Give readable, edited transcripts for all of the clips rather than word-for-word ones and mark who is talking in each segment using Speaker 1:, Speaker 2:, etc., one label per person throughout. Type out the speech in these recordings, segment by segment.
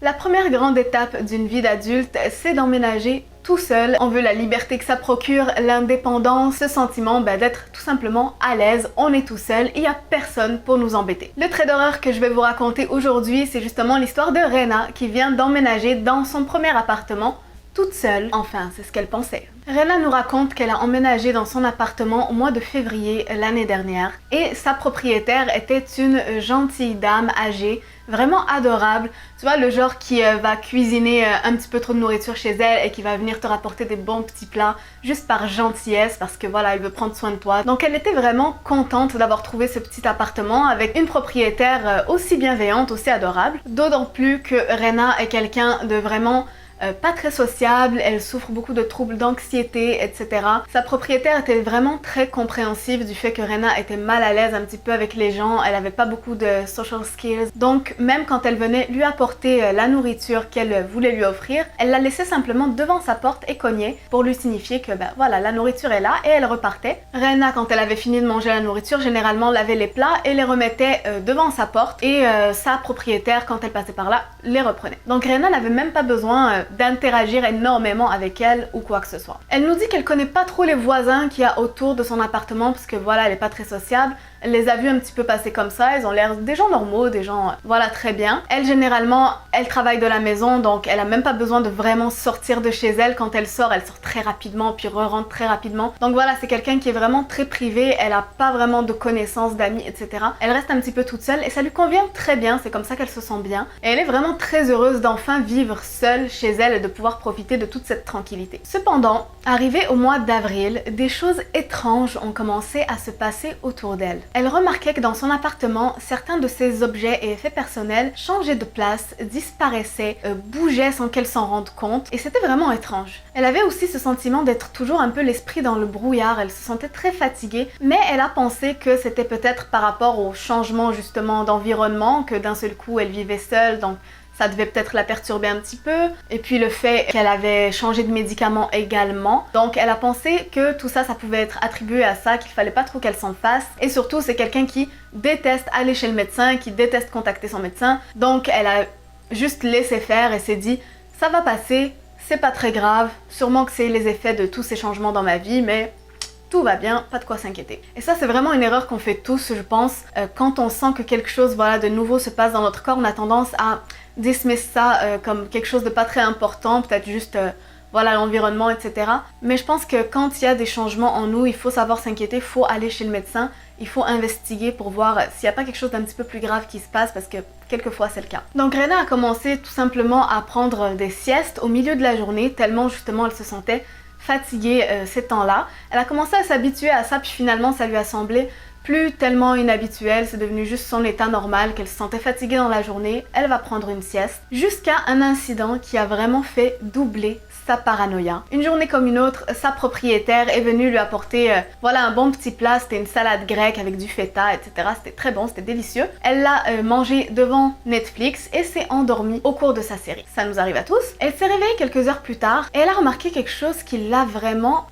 Speaker 1: La première grande étape d'une vie d'adulte, c'est d'emménager tout seul. On veut la liberté que ça procure, l'indépendance, ce sentiment d'être tout simplement à l'aise, on est tout seul, il n'y a personne pour nous embêter. Le trait d'horreur que je vais vous raconter aujourd'hui, c'est justement l'histoire de Rena qui vient d'emménager dans son premier appartement toute seule. Enfin, c'est ce qu'elle pensait. Rena nous raconte qu'elle a emménagé dans son appartement au mois de février l'année dernière et sa propriétaire était une gentille dame âgée, vraiment adorable. Tu vois, le genre qui va cuisiner un petit peu trop de nourriture chez elle et qui va venir te rapporter des bons petits plats juste par gentillesse parce que voilà, elle veut prendre soin de toi. Donc elle était vraiment contente d'avoir trouvé ce petit appartement avec une propriétaire aussi bienveillante, aussi adorable. D'autant plus que Rena est quelqu'un de vraiment pas très sociable, elle souffre beaucoup de troubles d'anxiété, etc. Sa propriétaire était vraiment très compréhensive du fait que Rena était mal à l'aise un petit peu avec les gens, elle avait pas beaucoup de social skills. Donc même quand elle venait lui apporter la nourriture qu'elle voulait lui offrir, elle la laissait simplement devant sa porte et cognait pour lui signifier que voilà, la nourriture est là et elle repartait. Rena, quand elle avait fini de manger la nourriture, généralement lavait les plats et les remettait devant sa porte et sa propriétaire, quand elle passait par là, les reprenait. Donc Rena n'avait même pas besoin d'interagir énormément avec elle ou quoi que ce soit. Elle nous dit qu'elle connaît pas trop les voisins qu'il y a autour de son appartement parce que voilà, elle est pas très sociable. Elle les a vus un petit peu passer comme ça, ils ont l'air des gens normaux, des gens voilà très bien. Elle généralement, elle travaille de la maison donc elle a même pas besoin de vraiment sortir de chez elle. Quand elle sort très rapidement puis re-rentre très rapidement. Donc voilà, c'est quelqu'un qui est vraiment très privé, elle a pas vraiment de connaissances, d'amis, etc. Elle reste un petit peu toute seule et ça lui convient très bien, c'est comme ça qu'elle se sent bien. Et elle est vraiment très heureuse d'enfin vivre seule chez elle et de pouvoir profiter de toute cette tranquillité. Cependant, arrivé au mois d'avril, des choses étranges ont commencé à se passer autour d'elle. Elle remarquait que dans son appartement, certains de ses objets et effets personnels changeaient de place, disparaissaient, bougeaient sans qu'elle s'en rende compte et c'était vraiment étrange. Elle avait aussi ce sentiment d'être toujours un peu l'esprit dans le brouillard, elle se sentait très fatiguée, mais elle a pensé que c'était peut-être par rapport au changement justement d'environnement, que d'un seul coup elle vivait seule, donc ça devait peut-être la perturber un petit peu. Et puis le fait qu'elle avait changé de médicament également. Donc elle a pensé que tout ça, ça pouvait être attribué à ça, qu'il fallait pas trop qu'elle s'en fasse. Et surtout, c'est quelqu'un qui déteste aller chez le médecin, qui déteste contacter son médecin. Donc elle a juste laissé faire et s'est dit, ça va passer, c'est pas très grave. Sûrement que c'est les effets de tous ces changements dans ma vie, mais tout va bien, pas de quoi s'inquiéter. Et ça, c'est vraiment une erreur qu'on fait tous, je pense. Quand on sent que quelque chose de nouveau se passe dans notre corps, on a tendance à dismiss ça comme quelque chose de pas très important, peut-être juste voilà l'environnement, etc. Mais je pense que quand il y a des changements en nous, il faut savoir s'inquiéter, il faut aller chez le médecin, il faut investiguer pour voir s'il n'y a pas quelque chose d'un petit peu plus grave qui se passe parce que quelquefois c'est le cas. Donc Rena a commencé tout simplement à prendre des siestes au milieu de la journée tellement justement elle se sentait fatiguée ces temps-là. Elle a commencé à s'habituer à ça puis finalement ça lui a semblé plus tellement inhabituel, c'est devenu juste son état normal, qu'elle se sentait fatiguée dans la journée, elle va prendre une sieste, jusqu'à un incident qui a vraiment fait doubler sa paranoïa. Une journée comme une autre, sa propriétaire est venue lui apporter voilà un bon petit plat, c'était une salade grecque avec du feta, etc. C'était très bon, c'était délicieux. Elle l'a mangé devant Netflix et s'est endormie au cours de sa série. Ça nous arrive à tous. Elle s'est réveillée quelques heures plus tard et elle a remarqué quelque chose qui l'a vraiment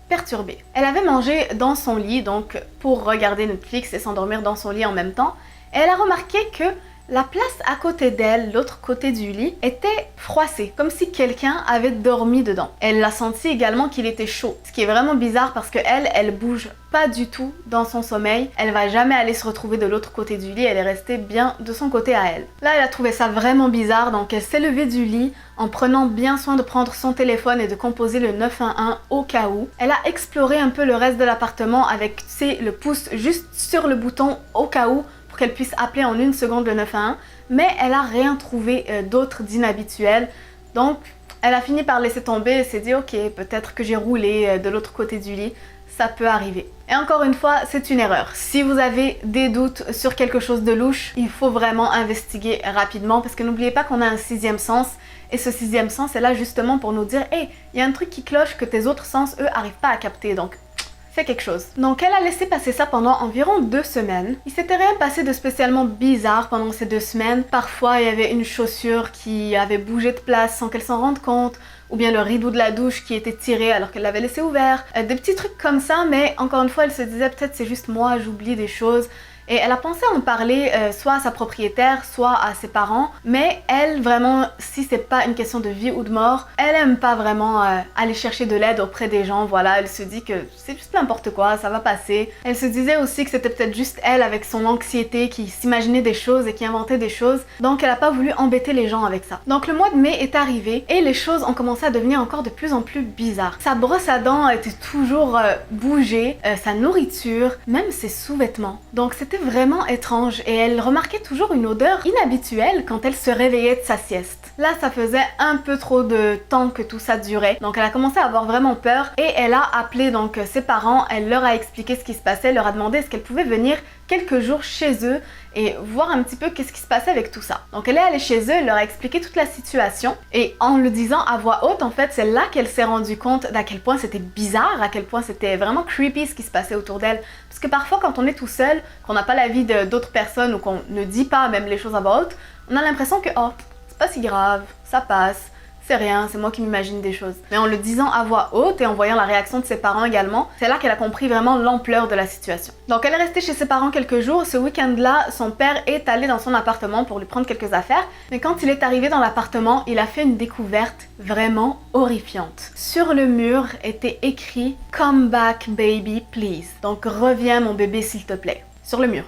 Speaker 1: perturbée. Elle avait mangé dans son lit, donc pour regarder Netflix et s'endormir dans son lit en même temps. Et elle a remarqué que la place à côté d'elle, l'autre côté du lit, était froissée, comme si quelqu'un avait dormi dedans. Elle a senti également qu'il était chaud, ce qui est vraiment bizarre parce que elle bouge pas du tout dans son sommeil. Elle va jamais aller se retrouver de l'autre côté du lit, elle est restée bien de son côté à elle. Là, elle a trouvé ça vraiment bizarre, donc elle s'est levée du lit en prenant bien soin de prendre son téléphone et de composer le 911 au cas où. Elle a exploré un peu le reste de l'appartement avec, tu sais, le pouce juste sur le bouton au cas où, qu'elle puisse appeler en une seconde le 911, mais elle a rien trouvé d'autre d'inhabituel. Donc elle a fini par laisser tomber et s'est dit ok, peut-être que j'ai roulé de l'autre côté du lit, ça peut arriver. Et encore une fois, c'est une erreur. Si vous avez des doutes sur quelque chose de louche, il faut vraiment investiguer rapidement parce que n'oubliez pas qu'on a un sixième sens et ce sixième sens est là justement pour nous dire hey, il y a un truc qui cloche que tes autres sens, eux, arrivent pas à capter. Donc fais quelque chose. Donc elle a laissé passer ça pendant environ 2 semaines. Il s'était rien passé de spécialement bizarre pendant ces 2 semaines. Parfois il y avait une chaussure qui avait bougé de place sans qu'elle s'en rende compte, ou bien le rideau de la douche qui était tiré alors qu'elle l'avait laissé ouvert. Des petits trucs comme ça, mais encore une fois elle se disait peut-être c'est juste moi, j'oublie des choses. et elle a pensé en parler soit à sa propriétaire, soit à ses parents, mais elle vraiment, si c'est pas une question de vie ou de mort, elle aime pas vraiment aller chercher de l'aide auprès des gens, voilà, elle se dit que c'est juste n'importe quoi, ça va passer. Elle se disait aussi que c'était peut-être juste elle avec son anxiété qui s'imaginait des choses et qui inventait des choses, donc elle a pas voulu embêter les gens avec ça. Donc le mois de mai est arrivé et les choses ont commencé à devenir encore de plus en plus bizarres. Sa brosse à dents était toujours bougée, sa nourriture, même ses sous-vêtements. Donc c'était vraiment étrange et elle remarquait toujours une odeur inhabituelle quand elle se réveillait de sa sieste. Là, ça faisait un peu trop de temps que tout ça durait, donc elle a commencé à avoir vraiment peur et elle a appelé donc ses parents, elle leur a expliqué ce qui se passait, leur a demandé est-ce qu'elle pouvait venir quelques jours chez eux et voir un petit peu qu'est-ce qui se passait avec tout ça. Donc elle est allée chez eux, elle leur a expliqué toute la situation et en le disant à voix haute, en fait, c'est là qu'elle s'est rendue compte d'à quel point c'était bizarre, à quel point c'était vraiment creepy ce qui se passait autour d'elle. Parce que parfois quand on est tout seul, qu'on n'a pas l'avis d'autres personnes ou qu'on ne dit pas même les choses à voix haute, on a l'impression que oh, c'est pas si grave, ça passe. C'est rien, c'est moi qui m'imagine des choses. Mais en le disant à voix haute et en voyant la réaction de ses parents également, c'est là qu'elle a compris vraiment l'ampleur de la situation. Donc elle est restée chez ses parents quelques jours. Ce week-end-là, son père est allé dans son appartement pour lui prendre quelques affaires. Mais quand il est arrivé dans l'appartement, il a fait une découverte vraiment horrifiante. Sur le mur était écrit « Come back baby please ». Donc reviens mon bébé s'il te plaît. Sur le mur.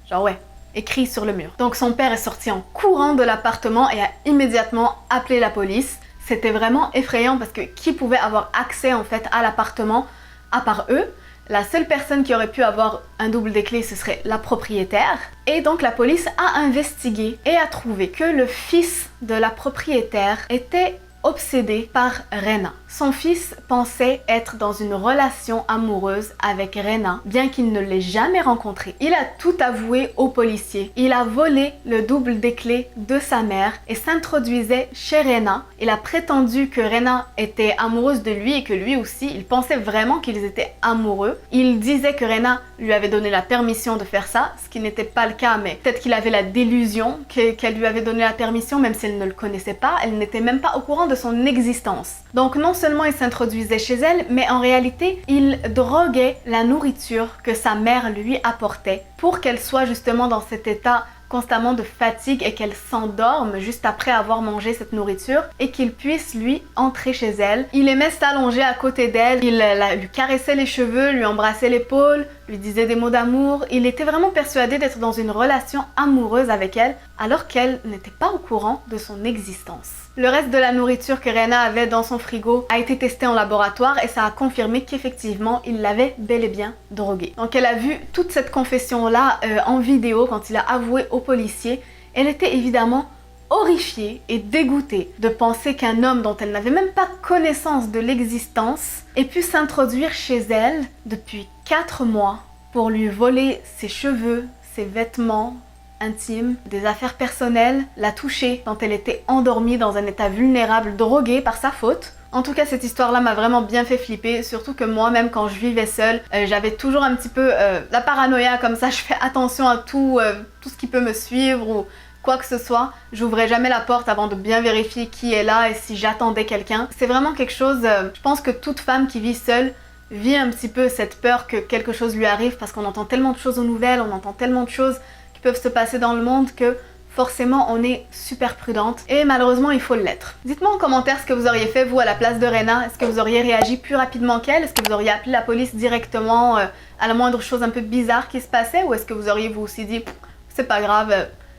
Speaker 1: Genre ouais. Écrit sur le mur. Donc son père est sorti en courant de l'appartement et a immédiatement appelé la police. C'était vraiment effrayant parce que qui pouvait avoir accès en fait à l'appartement à part eux? La seule personne qui aurait pu avoir un double des clés, ce serait la propriétaire. Et donc la police a investigué et a trouvé que le fils de la propriétaire était obsédé par Rena. Son fils pensait être dans une relation amoureuse avec Rena, bien qu'il ne l'ait jamais rencontrée. Il a tout avoué aux policiers. Il a volé le double des clés de sa mère et s'introduisait chez Rena. Il a prétendu que Rena était amoureuse de lui et que lui aussi, il pensait vraiment qu'ils étaient amoureux. Il disait que Rena lui avait donné la permission de faire ça, ce qui n'était pas le cas, mais peut-être qu'il avait la délusion qu'elle lui avait donné la permission, même si elle ne le connaissait pas. Elle n'était même pas au courant de son existence. Donc non seulement il s'introduisait chez elle, mais en réalité, il droguait la nourriture que sa mère lui apportait pour qu'elle soit justement dans cet état constamment de fatigue et qu'elle s'endorme juste après avoir mangé cette nourriture et qu'il puisse lui entrer chez elle. Il aimait s'allonger à côté d'elle, il lui caressait les cheveux, lui embrassait l'épaule, lui disait des mots d'amour. Il était vraiment persuadé d'être dans une relation amoureuse avec elle alors qu'elle n'était pas au courant de son existence. Le reste de la nourriture que Rena avait dans son frigo a été testé en laboratoire et ça a confirmé qu'effectivement il l'avait bel et bien droguée. Donc elle a vu toute cette confession-là en vidéo quand il a avoué aux policiers. Elle était évidemment horrifiée et dégoûtée de penser qu'un homme dont elle n'avait même pas connaissance de l'existence ait pu s'introduire chez elle depuis 4 mois pour lui voler ses cheveux, ses vêtements intimes, des affaires personnelles, la toucher quand elle était endormie dans un état vulnérable, droguée par sa faute. En tout cas, cette histoire-là m'a vraiment bien fait flipper, surtout que moi, même quand je vivais seule, j'avais toujours un petit peu la paranoïa comme ça, je fais attention à tout ce qui peut me suivre ou quoi que ce soit. J'ouvrais jamais la porte avant de bien vérifier qui est là et si j'attendais quelqu'un. C'est vraiment quelque chose, je pense que toute femme qui vit seule vit un petit peu cette peur que quelque chose lui arrive parce qu'on entend tellement de choses aux nouvelles, on entend tellement de choses peuvent se passer dans le monde que forcément on est super prudente et malheureusement il faut l'être. Dites-moi en commentaire ce que vous auriez fait vous à la place de Rena. Est-ce que vous auriez réagi plus rapidement qu'elle? Est-ce que vous auriez appelé la police directement à la moindre chose un peu bizarre qui se passait? Ou est-ce que vous auriez vous aussi dit c'est pas grave,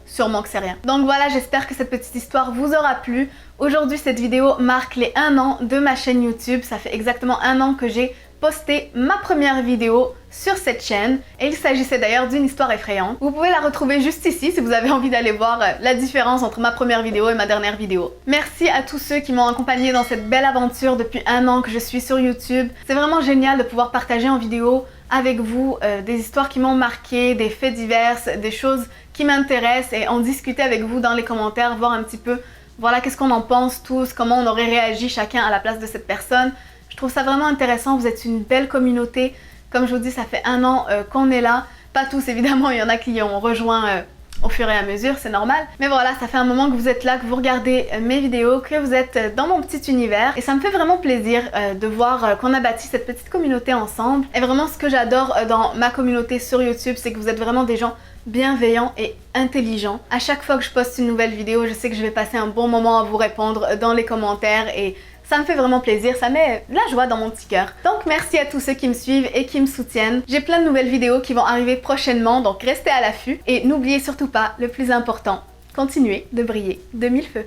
Speaker 1: sûrement que c'est rien. Donc voilà, j'espère que cette petite histoire vous aura plu. Aujourd'hui cette vidéo marque les 1 an de ma chaîne YouTube. Ça fait exactement 1 an que j'ai posté ma première vidéo sur cette chaîne et il s'agissait d'ailleurs d'une histoire effrayante. Vous pouvez la retrouver juste ici si vous avez envie d'aller voir la différence entre ma première vidéo et ma dernière vidéo. Merci à tous ceux qui m'ont accompagnée dans cette belle aventure depuis 1 an que je suis sur YouTube. C'est vraiment génial de pouvoir partager en vidéo avec vous des histoires qui m'ont marqué, des faits divers, des choses qui m'intéressent et en discuter avec vous dans les commentaires, voir un petit peu voilà qu'est-ce qu'on en pense tous, comment on aurait réagi chacun à la place de cette personne. Je trouve ça vraiment intéressant, vous êtes une belle communauté. Comme je vous dis, ça fait 1 an qu'on est là. Pas tous évidemment, il y en a qui ont rejoint au fur et à mesure, c'est normal. Mais voilà, ça fait un moment que vous êtes là, que vous regardez mes vidéos, que vous êtes dans mon petit univers. Et ça me fait vraiment plaisir de voir qu'on a bâti cette petite communauté ensemble. Et vraiment, ce que j'adore dans ma communauté sur YouTube, c'est que vous êtes vraiment des gens bienveillants et intelligents. À chaque fois que je poste une nouvelle vidéo, je sais que je vais passer un bon moment à vous répondre dans les commentaires et ça me fait vraiment plaisir, ça met de la joie dans mon petit cœur. Donc merci à tous ceux qui me suivent et qui me soutiennent. J'ai plein de nouvelles vidéos qui vont arriver prochainement, donc restez à l'affût. Et n'oubliez surtout pas, le plus important, continuez de briller de mille feux.